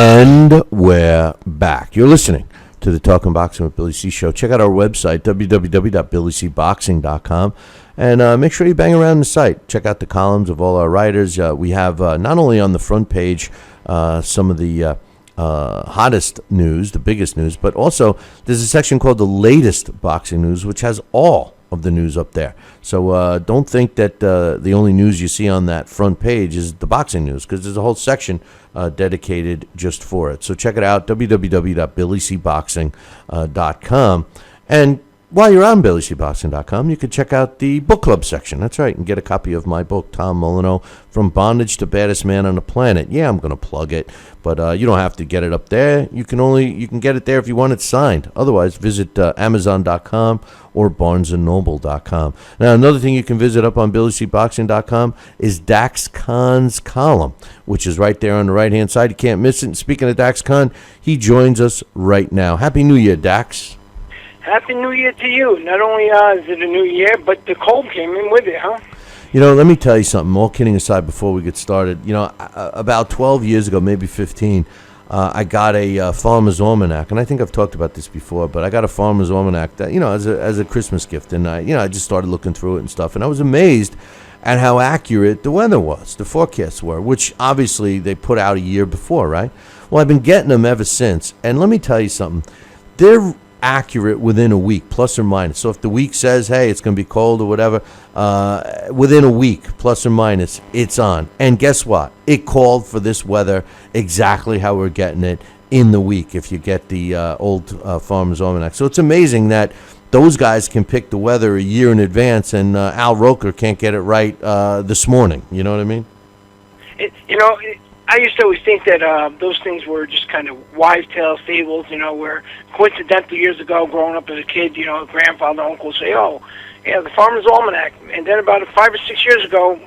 And we're back. You're listening to the Talkin Boxing with Billy C show. Check out our website, www.billycboxing.com, and make sure you bang around the site. Check out the columns of all our writers. We have not only on the front page some of the hottest news, the biggest news, but also there's a section called the latest boxing news, which has all of the news up there. So don't think that the only news you see on that front page is the boxing news, because there's a whole section dedicated just for it. So check it out, www.billycboxing.com. And while you're on BillyCBoxing.com, you can check out the book club section. That's right, and get a copy of my book, Tom Molyneux, From Bondage to Baddest Man on the Planet. Yeah, I'm going to plug it, but you don't have to get it up there. You can get it there if you want it signed. Otherwise, visit Amazon.com or BarnesandNoble.com. Now, another thing you can visit up on BillyCBoxing.com is Daxx Khan's column, which is right there on the right-hand side. You can't miss it. And speaking of Daxx Khan, he joins us right now. Happy New Year, Daxx. Happy New Year to you. Not only is it a new year, but the cold came in with it, huh? You know, let me tell you something, all kidding aside before we get started. You know, about 12 years ago, maybe 15, I got a Farmer's Almanac, and I think I've talked about this before, but I got a Farmer's Almanac that, you know, as a Christmas gift, and I just started looking through it and stuff, and I was amazed at how accurate the weather was, the forecasts were, which obviously they put out a year before, right? Well, I've been getting them ever since, and let me tell you something. They're accurate within a week, plus or minus. So if the week says, hey, it's going to be cold or whatever, within a week, plus or minus, it's on. And guess what? It called for this weather exactly how we're getting it in the week if you get the old Farmer's Almanac. So it's amazing that those guys can pick the weather a year in advance, and Al Roker can't get it right this morning. You know what I mean? I used to always think that those things were just kind of wives' tale fables, where coincidentally years ago, growing up as a kid, grandfather, uncle say, oh, yeah, the Farmer's Almanac. And then about 5 or 6 years ago,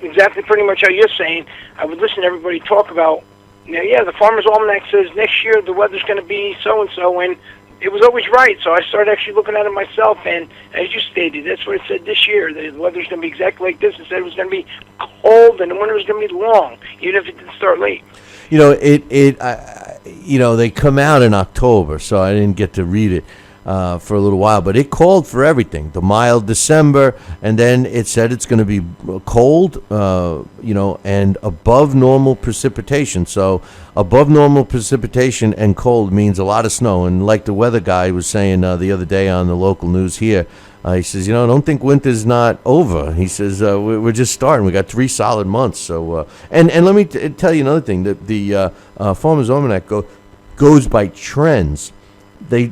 exactly pretty much how you're saying, I would listen to everybody talk about, the Farmer's Almanac says next year the weather's going to be so-and-so, and it was always right. So I started actually looking at it myself, and as you stated, that's what it said this year. The weather's going to be exactly like this. It said it was going to be cold, and the winter was going to be long, even if it didn't start late. They come out in October, so I didn't get to read it for a little while, but it called for everything. The mild December, and then it said it's going to be cold, and above normal precipitation. So above normal precipitation and cold means a lot of snow. And like the weather guy was saying the other day on the local news here, he says, don't think winter's not over. He says, we're just starting. We got 3 solid months. So, and let me tell you another thing. That the Farmer's Almanac goes by trends. They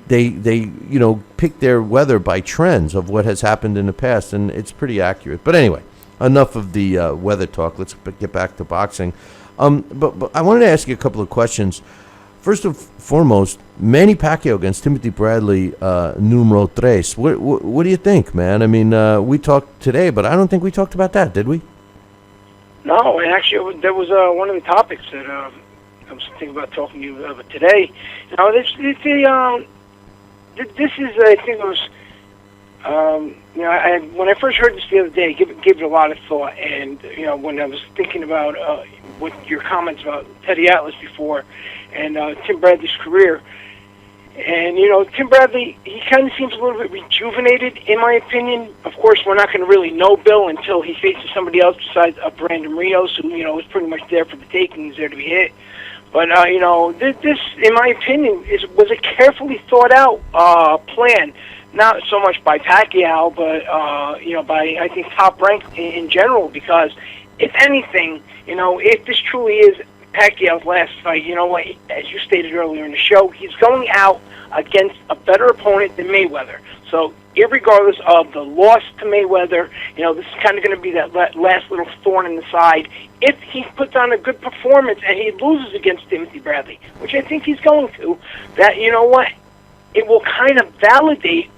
pick their weather by trends of what has happened in the past, and it's pretty accurate. But anyway, enough of the weather talk. Let's get back to boxing. But I wanted to ask you a couple of questions. First and foremost, Manny Pacquiao against Timothy Bradley, numero tres. What do you think, man? I mean, we talked today, but I don't think we talked about that, did we? No, and actually, that was one of the topics that I was thinking about talking to you about today. This is, I think it was, when I first heard this the other day, I gave it a lot of thought, and, when I was thinking about what your comments about Teddy Atlas before, and Tim Bradley's career, and, Tim Bradley, he kind of seems a little bit rejuvenated, in my opinion. Of course, we're not going to really know Bill until he faces somebody else besides Brandon Rios, who, is pretty much there for the taking, he's there to be hit. But, this, in my opinion, was a carefully thought-out plan. Not so much by Pacquiao, but, by, I think, Top Rank in general. Because, if anything, if this truly is Pacquiao's last fight, as you stated earlier in the show, he's going out against a better opponent than Mayweather. So, irregardless of the loss to Mayweather, this is kind of going to be that last little thorn in the side. If he puts on a good performance and he loses against Timothy Bradley, which I think he's going to, that, it will kind of validate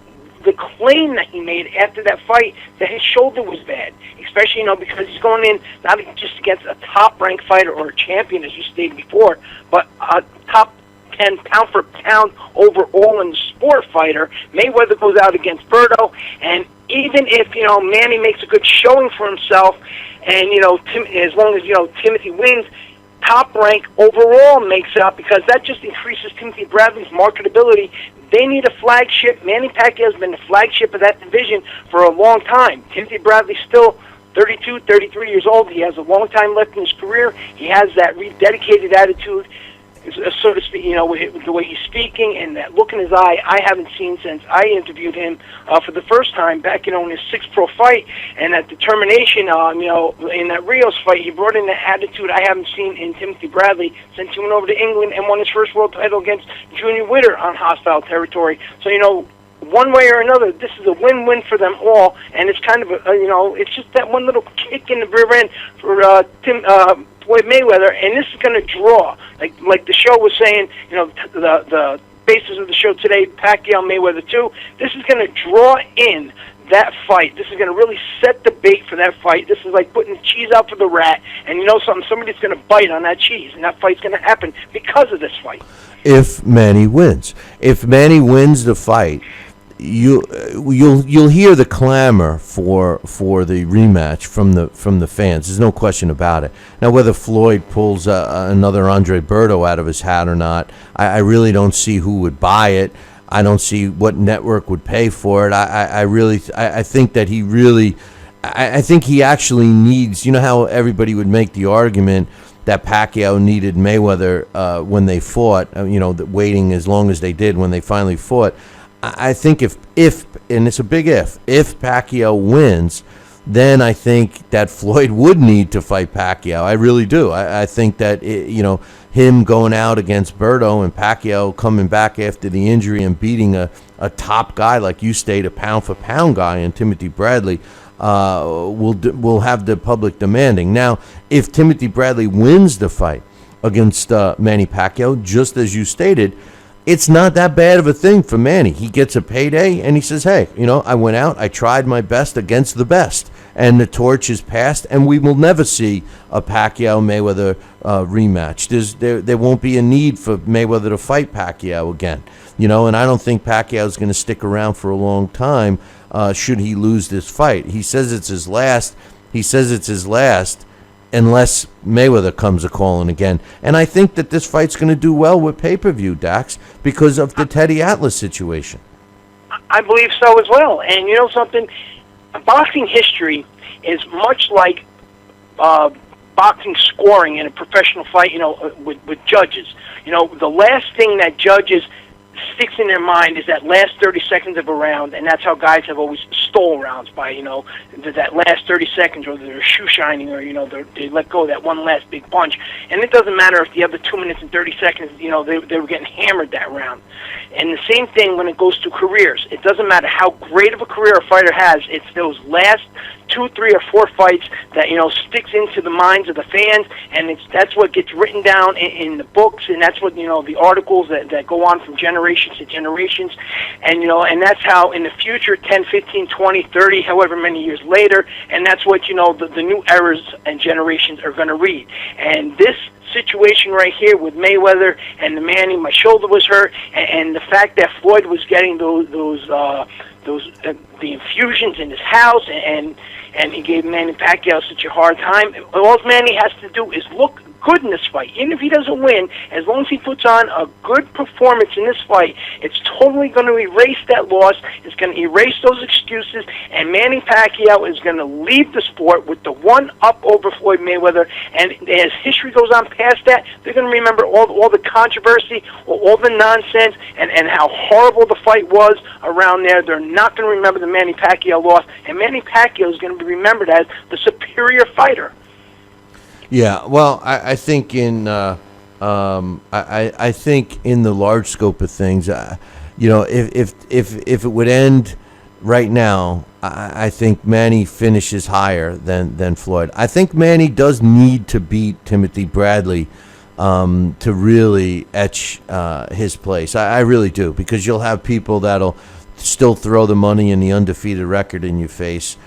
the claim that he made after that fight that his shoulder was bad, especially, because he's going in not just against a top-ranked fighter or a champion, as you stated before, but a top 10 pound-for-pound overall in the sport fighter. Mayweather goes out against Berto, and even if, Manny makes a good showing for himself, and, as long as, Timothy wins, Top Rank overall makes out, because that just increases Timothy Bradley's marketability. They need a flagship. Manny Pacquiao's been the flagship of that division for a long time. Timothy Bradley's still 32, 33 years old. He has a long time left in his career. He has that dedicated attitude, so to speak, with the way he's speaking and that look in his eye. I haven't seen since I interviewed him for the first time back, in his sixth pro fight, and that determination, in that Rios fight, he brought in the attitude I haven't seen in Timothy Bradley since he went over to England and won his first world title against Junior Witter on hostile territory. So, one way or another, this is a win-win for them all, and it's kind of it's just that one little kick in the rear end for Floyd Mayweather, and this is going to draw, like the show was saying, the basis of the show today, Pacquiao Mayweather 2. This is going to draw in that fight. This is going to really set the bait for that fight. This is like putting cheese out for the rat, and something, somebody's going to bite on that cheese, and that fight's going to happen because of this fight. If Manny wins the fight, you'll hear the clamor for the rematch from the fans. There's no question about it. Now, whether Floyd pulls another Andre Berto out of his hat or not, I really don't see who would buy it. I don't see what network would pay for it. I think that he really, I think he actually needs. How everybody would make the argument that Pacquiao needed Mayweather when they fought. Waiting as long as they did when they finally fought. I think if and it's a big if Pacquiao wins, then I think that Floyd would need to fight Pacquiao. I really do. I think that him going out against Berto and Pacquiao coming back after the injury and beating a top guy, like you stated, a pound for pound guy in Timothy Bradley, will have the public demanding. Now, if Timothy Bradley wins the fight against Manny Pacquiao, just as you stated, it's not that bad of a thing for Manny. He gets a payday, and he says, hey, I went out, I tried my best against the best, and the torch is passed, and we will never see a Pacquiao-Mayweather rematch. There won't be a need for Mayweather to fight Pacquiao again, and I don't think Pacquiao's going to stick around for a long time should he lose this fight. He says it's his last. Unless Mayweather comes a-calling again. And I think that this fight's going to do well with pay-per-view, Dax, because of the Teddy Atlas situation. I believe so as well. And something? Boxing history is much like boxing scoring in a professional fight, with judges. The last thing that judges sticks in their mind is that last 30 seconds of a round, and that's how guys have always stole rounds by, that last 30 seconds, or they're shoe shining, or, they let go of that one last big punch. And it doesn't matter if the other 2 minutes and 30 seconds, they were getting hammered that round. And the same thing when it goes to careers. It doesn't matter how great of a career a fighter has, it's those last 2, 3, or 4 fights that sticks into the minds of the fans, and that's what gets written down in the books, and that's what the articles that go on from generations to generations, and and that's how in the future, 10, 15, 20, 30, however many years later, and that's what the new eras and generations are going to read. And this situation right here with Mayweather and the Manny, my shoulder was hurt, and the fact that Floyd was getting the infusions in his house, and he gave Manny Pacquiao such a hard time. All Manny has to do is look good in this fight. Even if he doesn't win, as long as he puts on a good performance in this fight, it's totally going to erase that loss. It's going to erase those excuses, and Manny Pacquiao is going to leave the sport with the one up over Floyd Mayweather. And as history goes on past that, they're going to remember all the controversy, all the nonsense, and how horrible the fight was around there. They're not going to remember the Manny Pacquiao loss, and Manny Pacquiao is going to be remembered as the superior fighter. Yeah, well, I think I think in the large scope of things, if it would end right now, I think Manny finishes higher than Floyd. I think Manny does need to beat Timothy Bradley to really etch his place. I really do, because you'll have people that'll still throw the money and the undefeated record in your face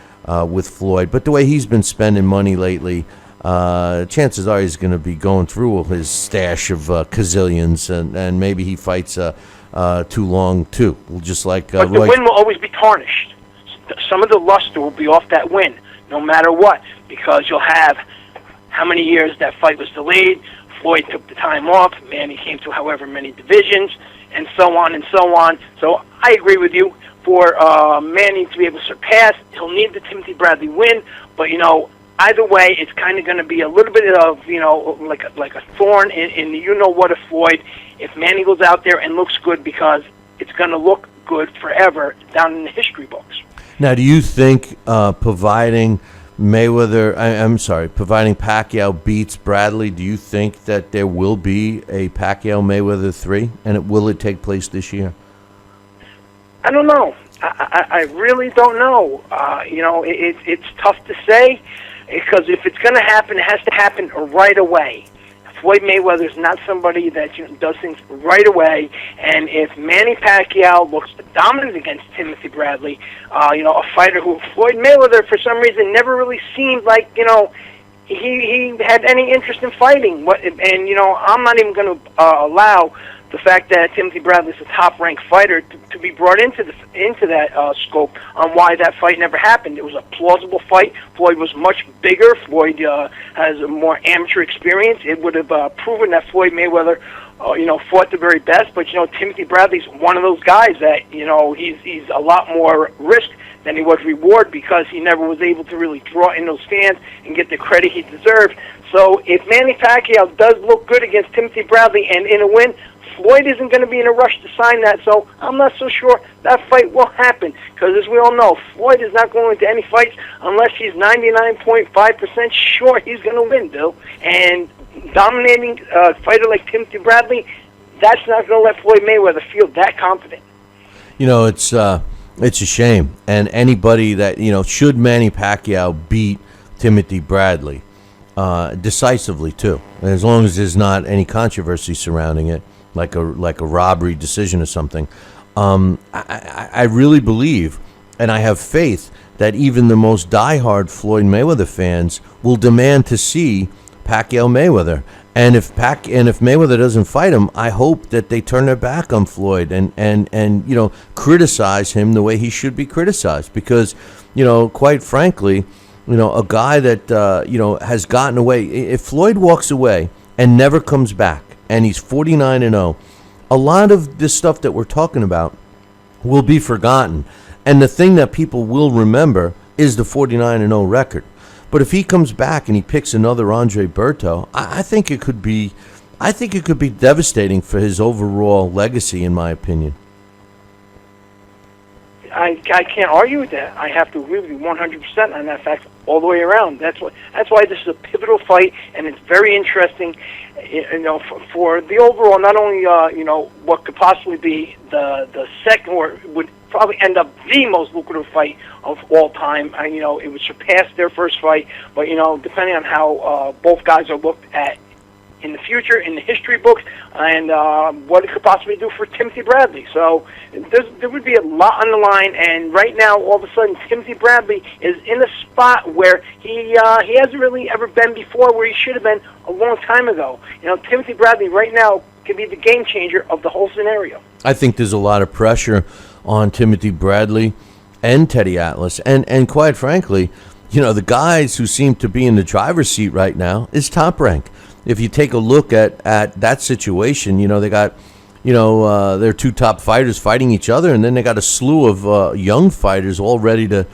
with Floyd. But the way he's been spending money lately, chances are he's going to be going through his stash of gazillions, and maybe he fights too long too. Just like but the win will always be tarnished. Some of the luster will be off that win, no matter what, because you'll have how many years that fight was delayed, Floyd took the time off. Manny came to however many divisions, and so on and so on. So I agree with you. For Manny to be able to surpass, he'll need the Timothy Bradley win. But, either way, it's kind of going to be a little bit of, like a thorn in the you-know-what of Floyd if Manny goes out there and looks good, because it's going to look good forever down in the history books. Now, do you think providing Pacquiao beats Bradley, do you think that there will be a Pacquiao-Mayweather 3, and will it take place this year? I don't know. I really don't know. It's tough to say, because if it's going to happen, it has to happen right away. Floyd Mayweather is not somebody that does things right away, and if Manny Pacquiao looks dominant against Timothy Bradley, a fighter who Floyd Mayweather for some reason never really seemed like he had any interest in fighting. I'm not even going to allow the fact that Timothy Bradley is a top-ranked fighter to be brought into that scope on why that fight never happened. It was a plausible fight. Floyd was much bigger. Floyd has a more amateur experience. It would have proven that Floyd Mayweather, fought the very best. But Timothy Bradley's one of those guys that he's a lot more risk than he was reward, because he never was able to really draw in those fans and get the credit he deserved. So if Manny Pacquiao does look good against Timothy Bradley and in a win, Floyd isn't going to be in a rush to sign that, so I'm not so sure that fight will happen, because as we all know, Floyd is not going into any fights unless he's 99.5% sure he's going to win, Bill. And dominating a fighter like Timothy Bradley, that's not going to let Floyd Mayweather feel that confident. It's a shame. And anybody that, should Manny Pacquiao beat Timothy Bradley decisively, too, as long as there's not any controversy surrounding it, like a robbery decision or something, I really believe, and I have faith, that even the most diehard Floyd Mayweather fans will demand to see Pacquiao Mayweather. And if Mayweather doesn't fight him, I hope that they turn their back on Floyd and criticize him the way he should be criticized. Because, quite frankly, a guy that has gotten away. If Floyd walks away and never comes back, and he's 49-0, a lot of this stuff that we're talking about will be forgotten. And the thing that people will remember is the 49-0 record. But if he comes back and he picks another Andre Berto, I think it could be devastating for his overall legacy, in my opinion. I can't argue with that. I have to agree with you 100% on that fact all the way around. That's why this is a pivotal fight, and it's very interesting, for the overall, not only what could possibly be the second, or would probably end up the most lucrative fight of all time. It would surpass their first fight, but depending on how both guys are looked at in the future, in the history books, and what it could possibly do for Timothy Bradley. So there would be a lot on the line, and right now, all of a sudden, Timothy Bradley is in a spot where he hasn't really ever been before, where he should have been a long time ago. Timothy Bradley right now could be the game changer of the whole scenario. I think there's a lot of pressure on Timothy Bradley and Teddy Atlas, and quite frankly, the guys who seem to be in the driver's seat right now is Top Rank. If you take a look at that situation, they got, their two top fighters fighting each other, and then they got a slew of young fighters all ready to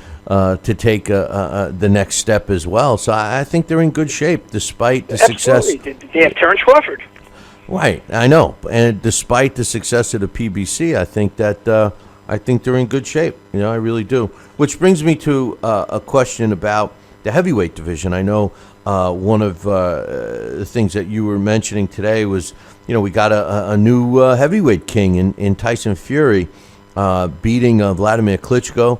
take the next step as well. So I think they're in good shape despite the success. They have Terrence Crawford. Right, I know, and despite the success of the PBC, I think they're in good shape. I really do. Which brings me to a question about the heavyweight division. I know. One of the things that you were mentioning today was, we got a new heavyweight king in Tyson Fury, beating Vladimir Klitschko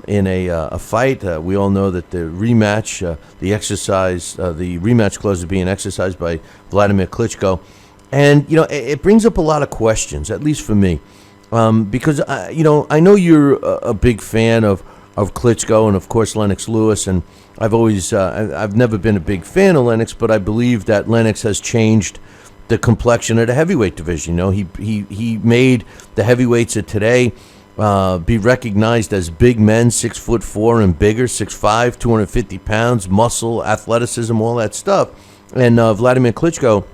in a fight. We all know that the rematch, the rematch clause is being exercised by Vladimir Klitschko, and it brings up a lot of questions, at least for me, because I know you're a big fan of Klitschko and of course Lennox Lewis, and I've never been a big fan of Lennox, but I believe that Lennox has changed the complexion of the heavyweight division. He made the heavyweights of today be recognized as big men, 6'4" and bigger, 6'5", 250 pounds, muscle, athleticism, all that stuff. And Vladimir Klitschko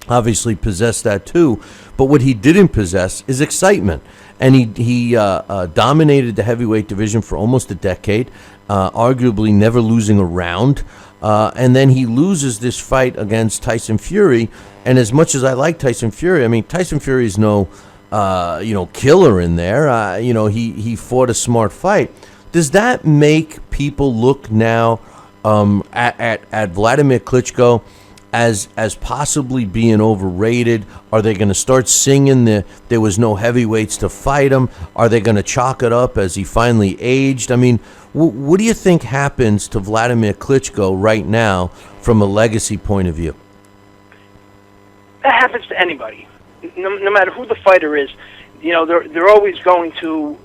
obviously possessed that too. But what he didn't possess is excitement. And he dominated the heavyweight division for almost a decade, arguably never losing a round. And then he loses this fight against Tyson Fury. And as much as I like Tyson Fury, I mean, Tyson Fury is no, killer in there. He fought a smart fight. Does that make people look now at Vladimir Klitschko as possibly being overrated? Are they going to start singing there was no heavyweights to fight him? Are they going to chalk it up as he finally aged? I mean, what do you think happens to Vladimir Klitschko right now from a legacy point of view? That happens to anybody, no matter who the fighter is. They're always going to,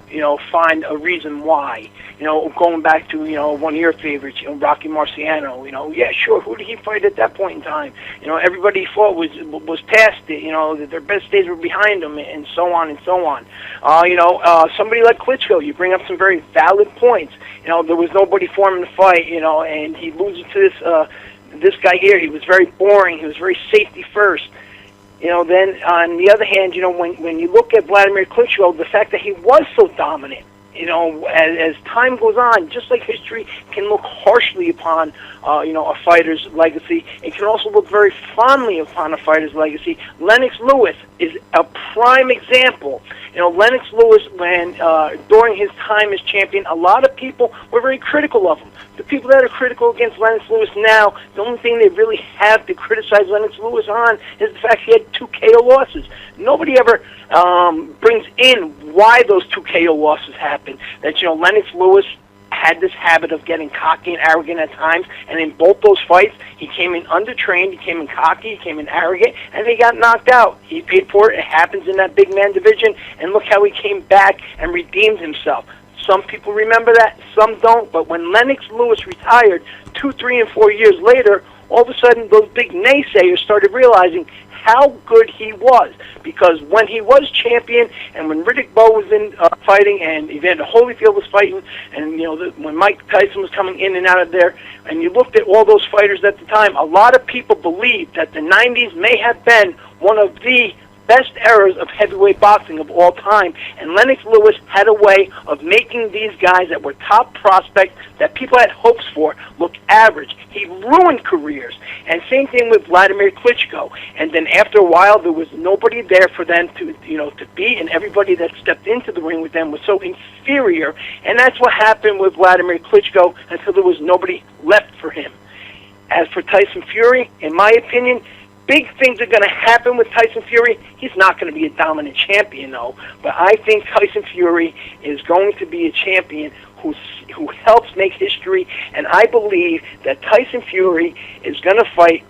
find a reason why. Going back to, one of your favorites, Rocky Marciano. Yeah, sure. Who did he fight at that point in time? Everybody he fought was past it. Their best days were behind them, and so on and so on. Somebody like Klitschko, you bring up some very valid points. There was nobody for him to fight. And he loses to this guy here. He was very boring. He was very safety first. Then on the other hand, when you look at Vladimir Klitschko, the fact that he was so dominant, as time goes on, just like history can look harshly upon, a fighter's legacy, it can also look very fondly upon a fighter's legacy. Lennox Lewis is a prime example. Lennox Lewis, when during his time as champion, a lot of people were very critical of him. The people that are critical against Lennox Lewis now, the only thing they really have to criticize Lennox Lewis on is the fact he had 2 KO losses. Nobody ever brings in why those 2 KO losses happened. That, Lennox Lewis had this habit of getting cocky and arrogant at times, and in both those fights, he came in undertrained, he came in cocky, he came in arrogant, and he got knocked out. He paid for it. It happens in that big man division, and look how he came back and redeemed himself. Some people remember that, some don't, but when Lennox Lewis retired 2, 3, and 4 years later, all of a sudden those big naysayers started realizing how good he was, because when he was champion and when Riddick Bowe was in fighting and Evander Holyfield was fighting and when Mike Tyson was coming in and out of there, and you looked at all those fighters at the time, a lot of people believed that the 90s may have been one of the best eras of heavyweight boxing of all time, and Lennox Lewis had a way of making these guys that were top prospects that people had hopes for look average. He ruined careers, and same thing with Vladimir Klitschko. And then after a while, there was nobody there for them to beat, and everybody that stepped into the ring with them was so inferior, and that's what happened with Vladimir Klitschko until there was nobody left for him. As for Tyson Fury, in my opinion, big things are going to happen with Tyson Fury. He's not going to be a dominant champion, though. But I think Tyson Fury is going to be a champion who helps make history. And I believe that Tyson Fury is going to fight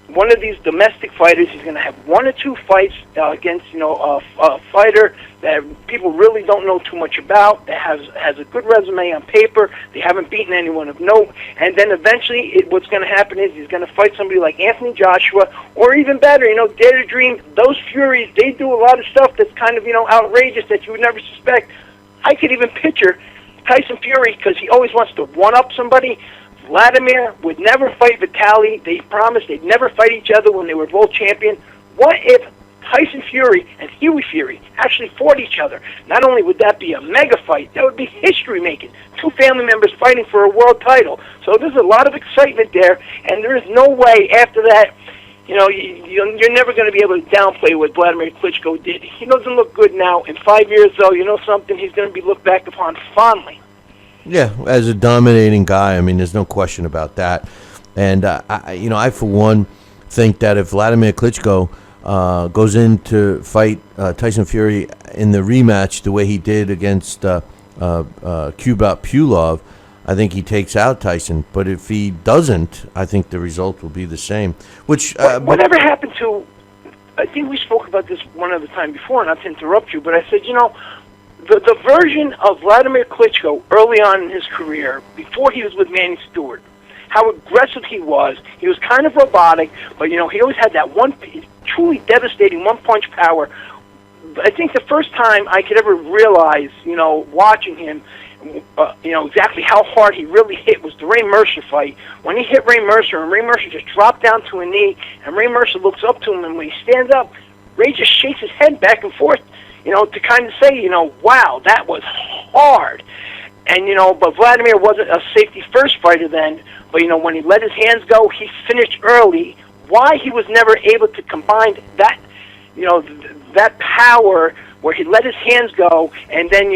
one of these domestic fighters. He's going to have 1 or 2 fights against a fighter that people really don't know too much about, that has a good resume on paper. They haven't beaten anyone of note. And then eventually what's going to happen is he's going to fight somebody like Anthony Joshua, or even better, Dare to Dream. Those Furies, they do a lot of stuff that's kind of outrageous that you would never suspect. I could even picture Tyson Fury, because he always wants to one-up somebody. Vladimir would never fight Vitaly. They promised they'd never fight each other when they were both champion. What if Tyson Fury and Huey Fury actually fought each other? Not only would that be a mega fight, that would be history-making. 2 family members fighting for a world title. So there's a lot of excitement there, and there is no way after that, you're never going to be able to downplay what Vladimir Klitschko did. He doesn't look good now. In 5 years, though, something, he's going to be looked back upon fondly. Yeah, as a dominating guy, I mean, there's no question about that. And I for one think that if Vladimir Klitschko goes in to fight Tyson Fury in the rematch the way he did against Kubrat Pulev, I think he takes out Tyson. But if he doesn't, I think the result will be the same. Which whatever happened to? I think we spoke about this one other time before, not to interrupt you, but I said, the version of Vladimir Klitschko early on in his career, before he was with Manny Stewart, how aggressive he was kind of robotic, but, he always had that one truly devastating one-punch power. I think the first time I could ever realize, watching him, exactly how hard he really hit was the Ray Mercer fight. When he hit Ray Mercer, and Ray Mercer just dropped down to a knee, and Ray Mercer looks up to him, and when he stands up, Ray just shakes his head back and forth, to kind of say, wow, that was hard. And, but Vladimir wasn't a safety-first fighter then, but, when he let his hands go, he finished early. Why he was never able to combine that, that power where he let his hands go, and then,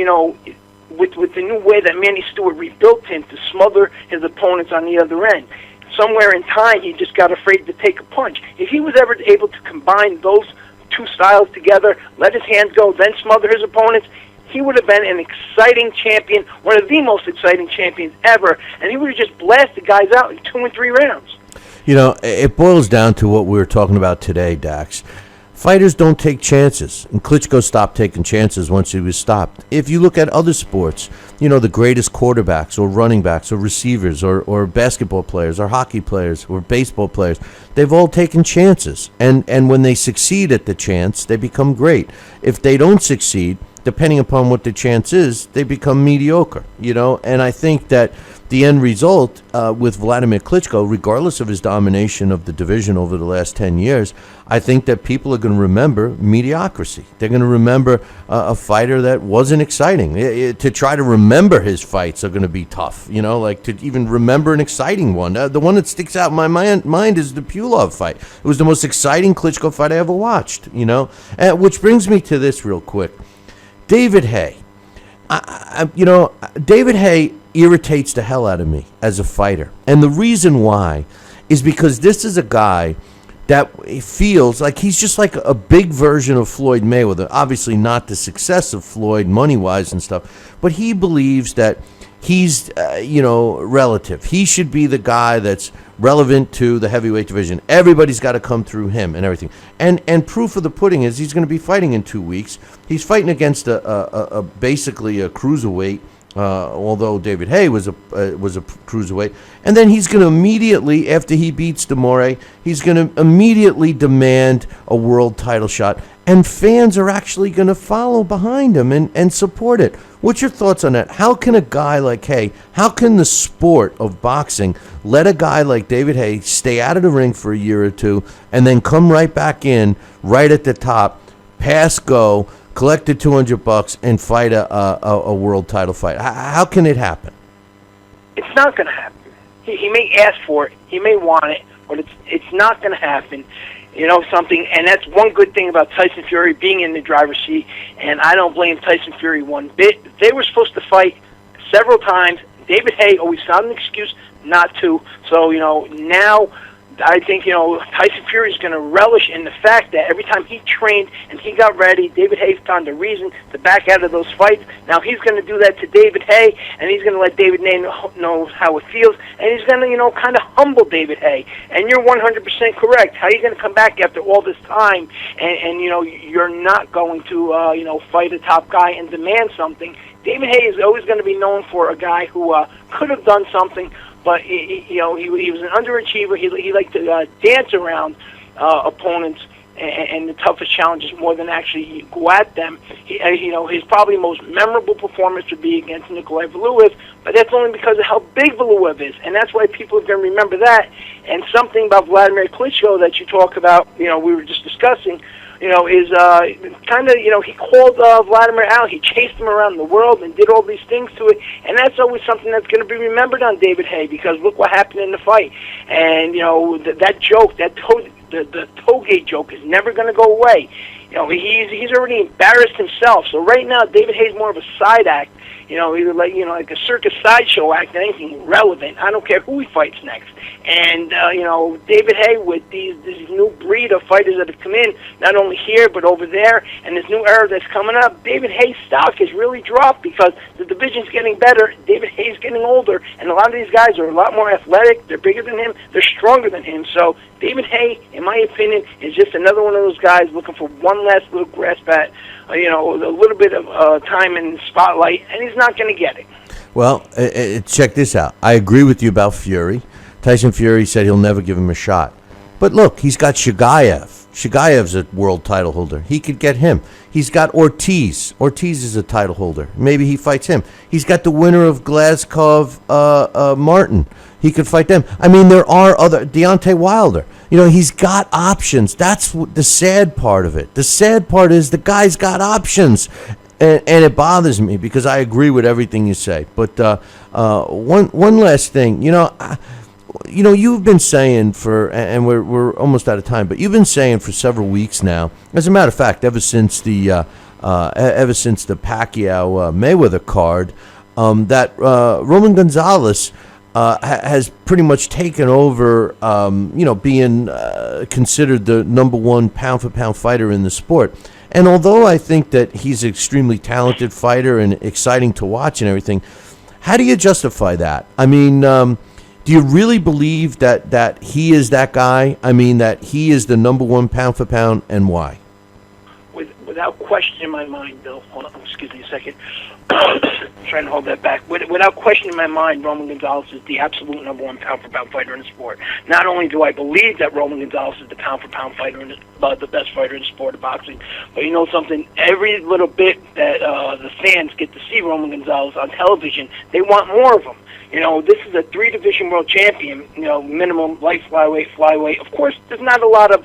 with the new way that Manny Stewart rebuilt him to smother his opponents on the other end. Somewhere in time, he just got afraid to take a punch. If he was ever able to combine those two styles together, let his hands go, then smother his opponents, he would have been an exciting champion, one of the most exciting champions ever, and he would have just blasted guys out in 2 and 3 rounds. It boils down to what we were talking about today, Dax. Fighters don't take chances, and Klitschko stopped taking chances once he was stopped. If you look at other sports, the greatest quarterbacks or running backs or receivers or basketball players or hockey players or baseball players, they've all taken chances. And when they succeed at the chance, they become great. If they don't succeed, depending upon what the chance is, they become mediocre, And I think that the end result with Vladimir Klitschko, regardless of his domination of the division over the last 10 years, I think that people are going to remember mediocrity. They're going to remember a fighter that wasn't exciting. To try to remember his fights are going to be tough, like to even remember an exciting one. The one that sticks out in my mind is the Pulov fight. It was the most exciting Klitschko fight I ever watched, Which brings me to this real quick. David Haye. David Haye irritates the hell out of me as a fighter. And the reason why is because this is a guy that feels like he's just like a big version of Floyd Mayweather. Obviously not the success of Floyd money-wise and stuff, but he believes that he's, relative. He should be the guy that's relevant to the heavyweight division. Everybody's got to come through him and everything. And proof of the pudding is he's going to be fighting in 2 weeks. He's fighting against basically a cruiserweight, although David Haye was a cruiserweight. And then he's going to immediately, after he beats Demore, he's going to immediately demand a world title shot. And fans are actually going to follow behind him and support it. What's your thoughts on that? How can a guy like Haye, how can the sport of boxing let a guy like David Haye stay out of the ring for a year or two and then come right back in, right at the top, pass go, collect the $200 and fight a world title fight? How can it happen? It's not going to happen. He may ask for it, he may want it, but it's not going to happen. Something, and that's one good thing about Tyson Fury being in the driver's seat, and I don't blame Tyson Fury one bit. They were supposed to fight several times. David Haye always found an excuse not to. So, now I think, Tyson Fury is going to relish in the fact that every time he trained and he got ready, David Haye found a reason to back out of those fights. Now he's going to do that to David Haye, and he's going to let David Haye know how it feels, and he's going to, kind of humble David Haye. And you're 100% correct. How are you going to come back after all this time and you're not going to, fight a top guy and demand something? David Haye is always going to be known for a guy who could have done something, but he was an underachiever. He liked to dance around opponents and the toughest challenges more than actually go at them. His probably most memorable performance would be against Nikolai Valuev, but that's only because of how big Valuev is, and that's why people are going to remember that. And something about Vladimir Klitschko that you talk about, we were just discussing, is kind of, he called Vladimir out. He chased him around the world and did all these things to it, and that's always something that's going to be remembered on David Haye, because look what happened in the fight. And, that joke, the Tollgate joke is never going to go away. He's already embarrassed himself. So right now, David Haye's more of a side act. Either like a circus sideshow act than anything relevant. I don't care who he fights next. And David Haye, with this new breed of fighters that have come in, not only here but over there, and this new era that's coming up, David Haye's stock has really dropped because the division's getting better. David Haye's getting older, and a lot of these guys are a lot more athletic. They're bigger than him. They're stronger than him. So David Haye, in my opinion, is just another one of those guys looking for one last little grasp at, a little bit of time in the spotlight, and he's not going to get it. Well, check this out. I agree with you about Fury. Tyson Fury said he'll never give him a shot. But look, he's got Shagayev. Shigayev's a world title holder. He could get him. He's got Ortiz. Ortiz is a title holder. Maybe he fights him. He's got the winner of Glasgow, Martin. He could fight them. I mean, there are other, Deontay Wilder. He's got options. That's the sad part of it. The sad part is the guy's got options. And it bothers me because I agree with everything you say. But one last thing. You've been saying and we're almost out of time, but you've been saying for several weeks now, as a matter of fact, ever since the Pacquiao Mayweather card, that Roman Gonzalez has pretty much taken over, being considered the number one pound for pound fighter in the sport. And although I think that he's an extremely talented fighter and exciting to watch and everything, how do you justify that? I mean, do you really believe that he is that guy? I mean, that he is the number one pound for pound, and why? Without question in my mind, Bill. Hold on, excuse me a second. Trying to hold that back. Without question in my mind, Roman Gonzalez is the absolute number one pound for pound fighter in the sport. Not only do I believe that Roman Gonzalez is the pound for pound fighter and the best fighter in the sport of boxing, but you know something? Every little bit that the fans get to see Roman Gonzalez on television, they want more of him. This is a 3-division world champion, minimum light flyweight. Of course, there's not a lot of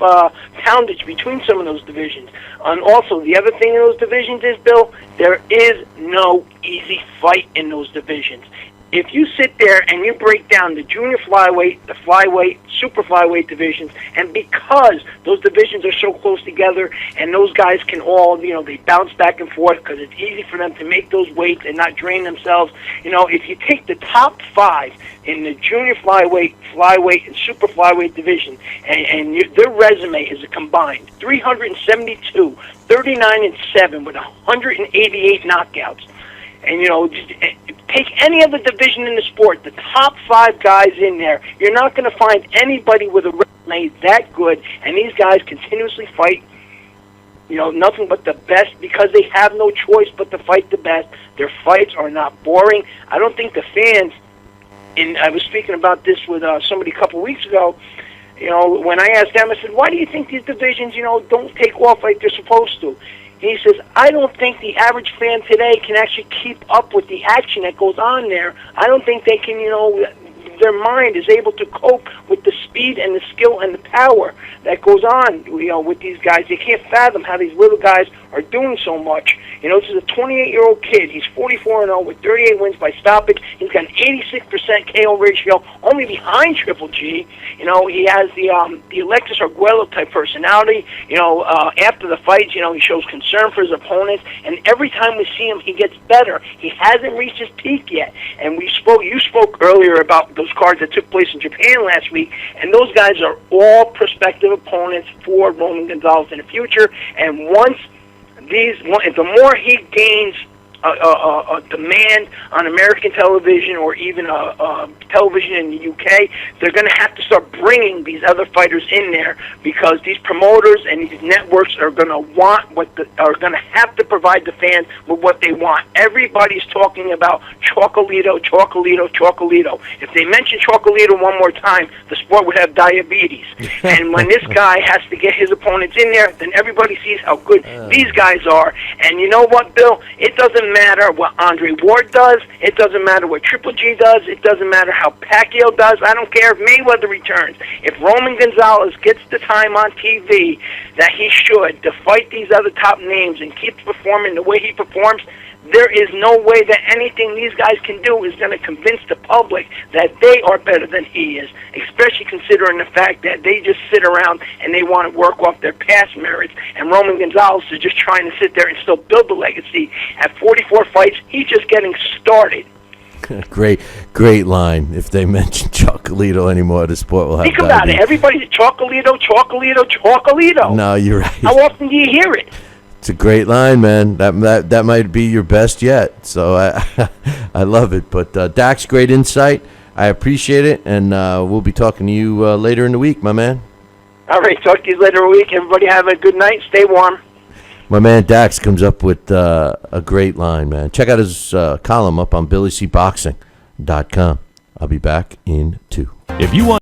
poundage between some of those divisions. And also, the other thing in those divisions is, Bill, there is no easy fight in those divisions. If you sit there and you break down the junior flyweight, the flyweight, super flyweight divisions, and because those divisions are so close together and those guys can all, they bounce back and forth because it's easy for them to make those weights and not drain themselves. If you take the top 5 in the junior flyweight, and super flyweight division, and their resume is a combined 372, 39-7 with 188 knockouts. And, just take any other division in the sport, the top 5 guys in there, you're not going to find anybody with a resume that good, and these guys continuously fight, nothing but the best because they have no choice but to fight the best. Their fights are not boring. I don't think the fans, and I was speaking about this with somebody a couple weeks ago, when I asked them, I said, why do you think these divisions, don't take off like they're supposed to? He says, I don't think the average fan today can actually keep up with the action that goes on there. I don't think they can, their mind is able to cope with the speed and the skill and the power that goes on, with these guys. They can't fathom how these little guys are doing so much. This is a 28-year-old kid. He's 44-0 with 38 wins by stoppage. He's got an 86% KO ratio, only behind Triple G. He has the Alexis Arguello type personality. After the fights, he shows concern for his opponents, and every time we see him, he gets better. He hasn't reached his peak yet. And you spoke earlier about those cards that took place in Japan last week, and those guys are all prospective opponents for Roman Gonzalez in the future. And the more he gains a demand on American television or even television in the UK, they're going to have to start bringing these other fighters in there because these promoters and these networks are going to are going to have to provide the fans with what they want. Everybody's talking about Chocolito. If they mention Chocolito one more time, the sport would have diabetes. And when this guy has to get his opponents in there, then everybody sees how good these guys are. And you know what, Bill? It doesn't matter what Andre Ward does. It doesn't matter what Triple G does. It doesn't matter how Pacquiao does. I don't care if Mayweather returns. If Roman Gonzalez gets the time on TV that he should to fight these other top names and keeps performing the way he performs, there is no way that anything these guys can do is going to convince the public that they are better than he is, especially considering the fact that they just sit around and they want to work off their past merits, and Roman Gonzalez is just trying to sit there and still build a legacy. At 44 fights, he's just getting started. Great line. If they mention Chocolito anymore, the sport will have Think about it. Everybody's Chocolito. No, you're right. How often do you hear it? It's a great line, man. That might be your best yet. So I love it. But Dax, great insight. I appreciate it, and we'll be talking to you later in the week, my man. All right, talk to you later in the week. Everybody have a good night. Stay warm. My man Dax comes up with a great line, man. Check out his column up on BillyCBoxing.com. I'll be back in 2. If you want